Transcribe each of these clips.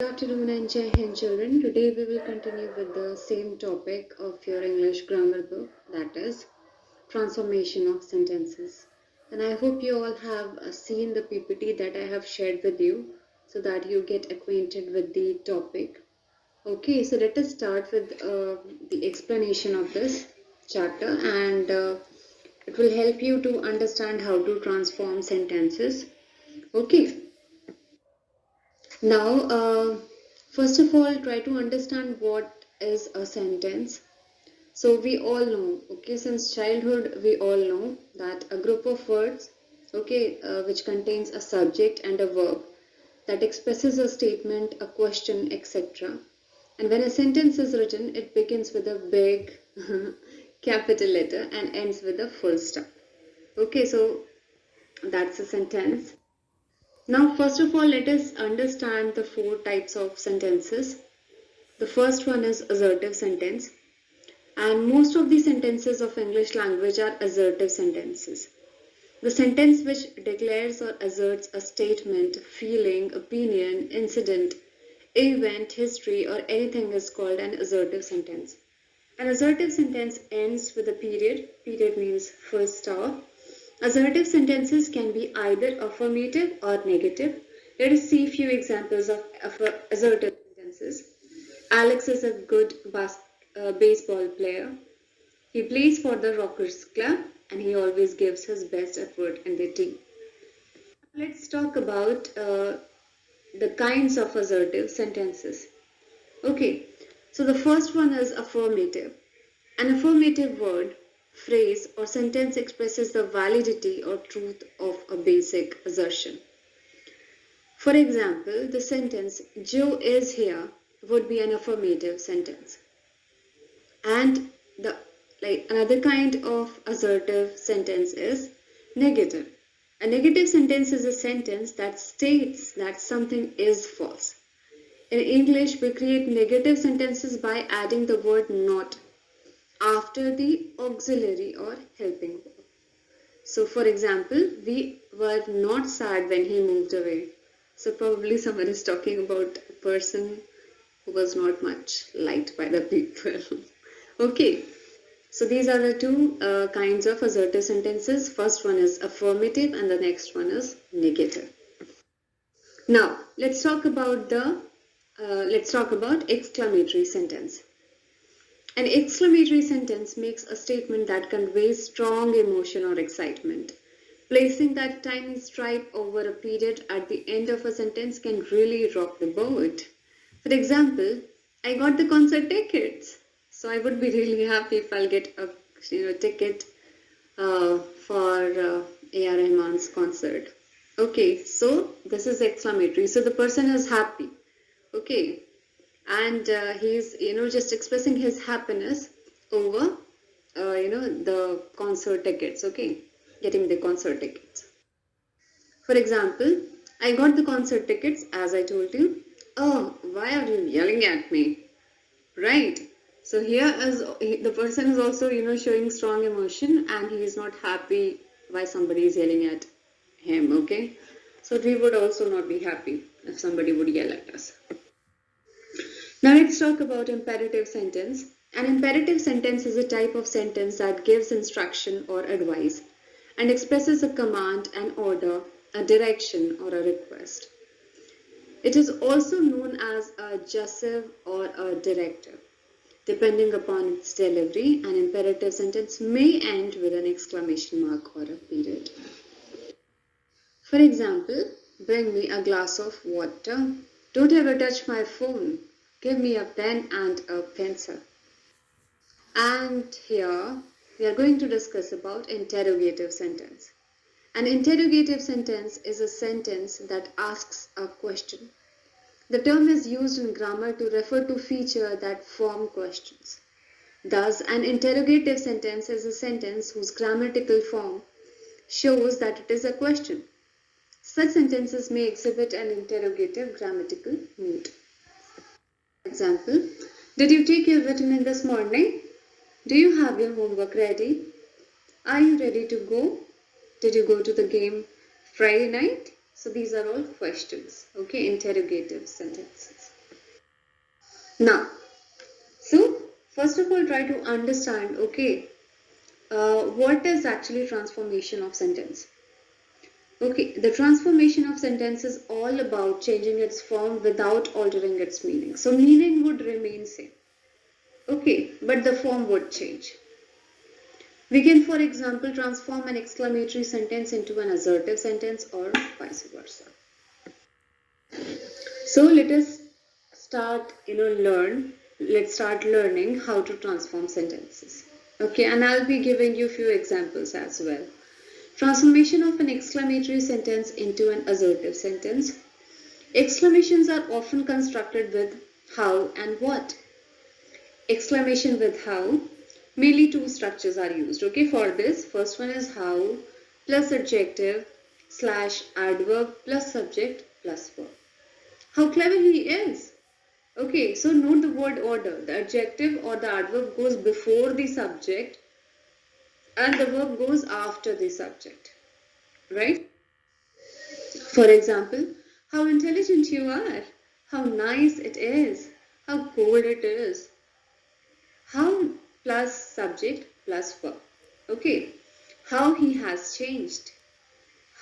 Good afternoon and Jai Hind children. Today we will continue with the same topic of your English grammar book, that is transformation of sentences. And I hope you all have seen the PPT that I have shared with you so that you get acquainted with the topic. Okay, so let us start with the explanation of this chapter, and it will help you to understand how to transform sentences. Okay. Now, first of all, try to understand what is a sentence. So, we all know, okay, since childhood, we all know that a group of words, okay, which contains a subject and a verb that expresses a statement, a question, etc. And when a sentence is written, it begins with a big capital letter and ends with a full stop. Okay, so that's a sentence. Now, first of all, let us understand the four types of sentences. The first one is assertive sentence, and most of the sentences of English language are assertive sentences. The sentence which declares or asserts a statement, feeling, opinion, incident, event, history, or anything is called an assertive sentence. An assertive sentence ends with a period. Period means full stop. Assertive sentences can be either affirmative or negative. Let us see a few examples of assertive sentences. Alex is a good baseball player. He plays for the Rockers Club and he always gives his best effort in the team. Let's talk about the kinds of assertive sentences. Okay, so the first one is affirmative. An affirmative word, phrase, or sentence expresses the validity or truth of a basic assertion. For example, the sentence Joe is here would be an affirmative sentence. And another kind of assertive sentence is negative. A negative sentence is a sentence that states that something is false. In English, we create negative sentences by adding the word not after the auxiliary or helping verb. So, for example, we were not sad when he moved away. So, probably someone is talking about a person who was not much liked by the people. Okay, so these are the two kinds of assertive sentences. First one is affirmative, and the next one is negative. Now, let's talk about exclamatory sentence. An exclamatory sentence makes a statement that conveys strong emotion or excitement. Placing that tiny stripe over a period at the end of a sentence can really rock the boat. For example, I got the concert tickets. So I would be really happy if I'll get a ticket for A.R. Rahman's concert. Okay, so this is exclamatory. So the person is happy. Okay, and he's just expressing his happiness over the concert tickets. Okay, getting the concert tickets. For example, I got the concert tickets as I told you. Oh, why are you yelling at me? Right. So here is the person is also showing strong emotion and he is not happy why somebody is yelling at him. Okay, so we would also not be happy if somebody would yell at us. Now let's talk about imperative sentence. An imperative sentence is a type of sentence that gives instruction or advice and expresses a command, an order, a direction, or a request. It is also known as a jussive or a directive. Depending upon its delivery, an imperative sentence may end with an exclamation mark or a period. For example, bring me a glass of water. Don't ever touch my phone. Give me a pen and a pencil. And here we are going to discuss about interrogative sentence. An interrogative sentence is a sentence that asks a question. The term is used in grammar to refer to features that form questions. Thus, an interrogative sentence is a sentence whose grammatical form shows that it is a question. Such sentences may exhibit an interrogative grammatical mood. Example, did you take your vitamin this morning? Do you have your homework ready? Are you ready to go? Did you go to the game Friday night? So these are all questions, okay, interrogative sentences. Now, so first of all, try to understand, okay, what is actually transformation of sentence? Okay, the transformation of sentence is all about changing its form without altering its meaning. So meaning would remain same. Okay, but the form would change. We can, for example, transform an exclamatory sentence into an assertive sentence or vice versa. So let us start, let's start learning how to transform sentences. Okay, and I'll be giving you a few examples as well. Transformation of an exclamatory sentence into an assertive sentence. Exclamations are often constructed with how and what. Exclamation with how. Mainly two structures are used. Okay, for this, first one is how plus adjective slash adverb plus subject plus verb. How clever he is. Okay, so note the word order. The adjective or the adverb goes before the subject and the verb goes after the subject. Right? For example, how intelligent you are. How nice it is. How cold it is. How plus subject plus verb. Okay. How he has changed.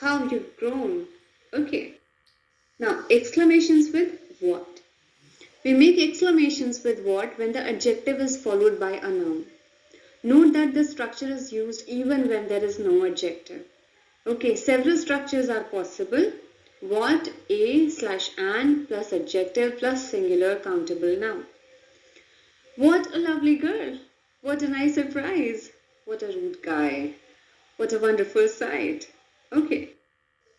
How you've grown. Okay. Now, exclamations with what? We make exclamations with what when the adjective is followed by a noun. Note that this structure is used even when there is no adjective. Okay, several structures are possible. What, a slash an plus adjective plus singular countable noun. What a lovely girl. What a nice surprise. What a rude guy. What a wonderful sight. Okay.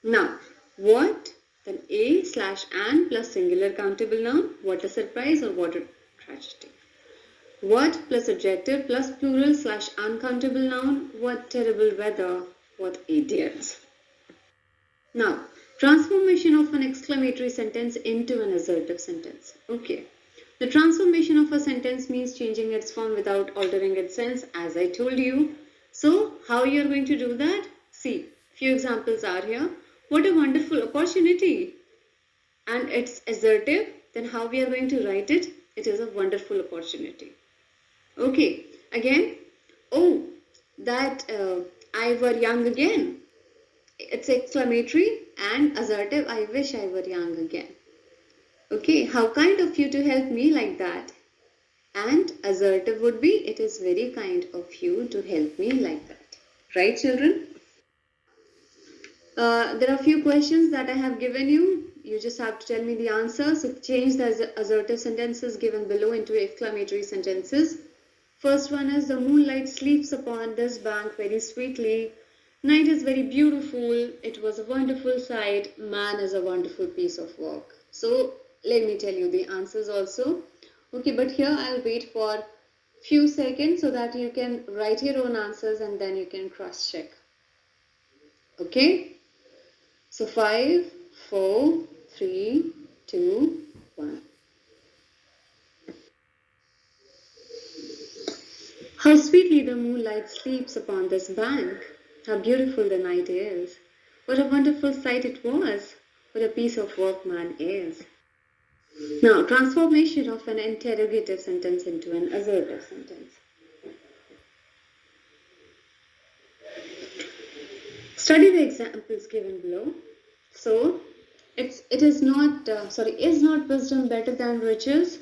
Now, what, then a slash an plus singular countable noun. What a surprise or what a tragedy. What plus adjective plus plural slash uncountable noun. What terrible weather. What idiots. Now, transformation of an exclamatory sentence into an assertive sentence. Okay. The transformation of a sentence means changing its form without altering its sense, as I told you. So, how you are going to do that? See, few examples are here. What a wonderful opportunity. And it's assertive, then how we are going to write it? It is a wonderful opportunity. Okay, again, oh, that I were young again. It's exclamatory and assertive, I wish I were young again. Okay, how kind of you to help me like that. And assertive would be, it is very kind of you to help me like that. Right, children? There are a few questions that I have given you. You just have to tell me the answer. So change the assertive sentences given below into exclamatory sentences. First one is the moonlight sleeps upon this bank very sweetly. Night is very beautiful. It was a wonderful sight. Man is a wonderful piece of work. So let me tell you the answers also. Okay, but here I'll wait for few seconds so that you can write your own answers and then you can cross check. Okay? So 5, 4, 3, 2, 1. How sweetly the moonlight sleeps upon this bank. How beautiful the night is. What a wonderful sight it was. What a piece of work man is. Now, transformation of an interrogative sentence into an assertive sentence. Study the examples given below. So, is not wisdom better than riches?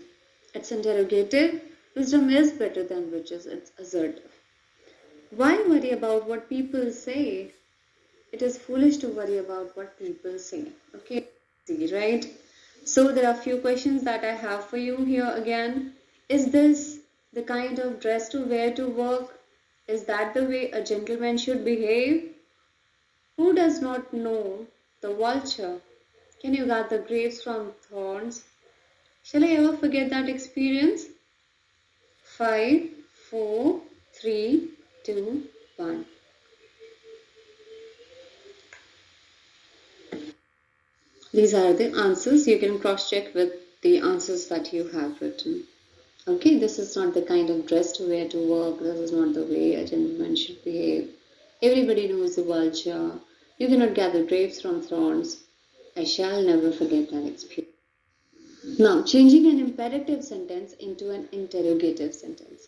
It's interrogative. Wisdom is better than riches. It's assertive. Why worry about what people say? It is foolish to worry about what people say. Okay, see, right? So there are few questions that I have for you here again. Is this the kind of dress to wear to work? Is that the way a gentleman should behave? Who does not know the vulture? Can you gather grapes from thorns? Shall I ever forget that experience? 5, 4, 3, 2, 1. These are the answers. You can cross-check with the answers that you have written. Okay, this is not the kind of dress to wear to work. This is not the way a gentleman should behave. Everybody knows the vulture. You cannot gather grapes from thorns. I shall never forget that experience. Now, changing an imperative sentence into an interrogative sentence.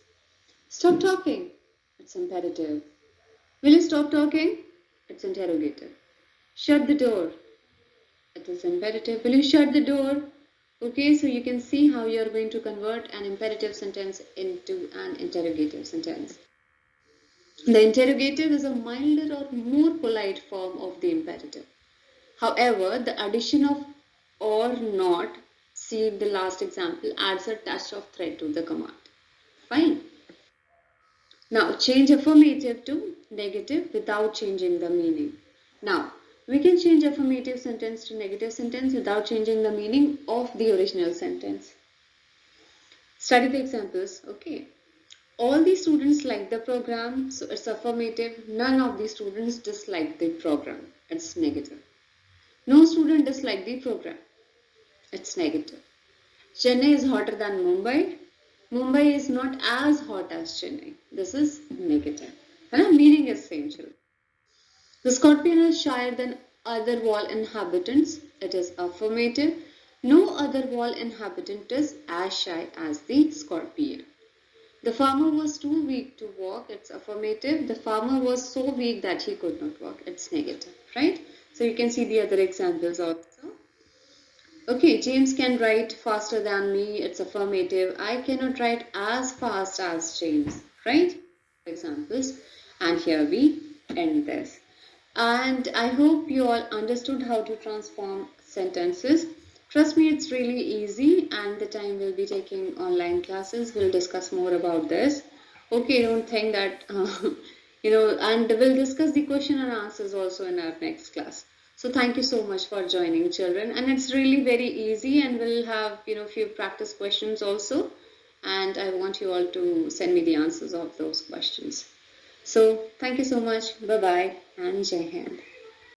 Stop talking. It's imperative. Will you stop talking? It's interrogative. Shut the door. It is imperative. Will you shut the door? Okay, so you can see how you are going to convert an imperative sentence into an interrogative sentence. The interrogative is a milder or more polite form of the imperative. However, the addition of or not, see the last example, adds a touch of threat to the command. Fine. Now change affirmative to negative without changing the meaning. Now we can change affirmative sentence to negative sentence without changing the meaning of the original sentence. Study the examples. Okay. All the students like the program, so it's affirmative. None of the students dislike the program. It's negative. No student dislike the program. It's negative. Chennai is hotter than Mumbai. Mumbai is not as hot as Chennai. This is negative. And meaning is same. Children. The scorpion is shyer than other wall inhabitants. It is affirmative. No other wall inhabitant is as shy as the scorpion. The farmer was too weak to walk. It's affirmative. The farmer was so weak that he could not walk. It's negative, right? So you can see the other examples also. Okay, James can write faster than me. It's affirmative. I cannot write as fast as James, right? Examples. And here we end this. And I hope you all understood how to transform sentences. Trust me, it's really easy, and the time we'll be taking online classes. We'll discuss more about this. Okay, don't think that, and we'll discuss the question and answers also in our next class. So thank you so much for joining, children. And it's really very easy, and we'll have, few practice questions also. And I want you all to send me the answers of those questions. So thank you so much. Bye-bye and Jai Hind.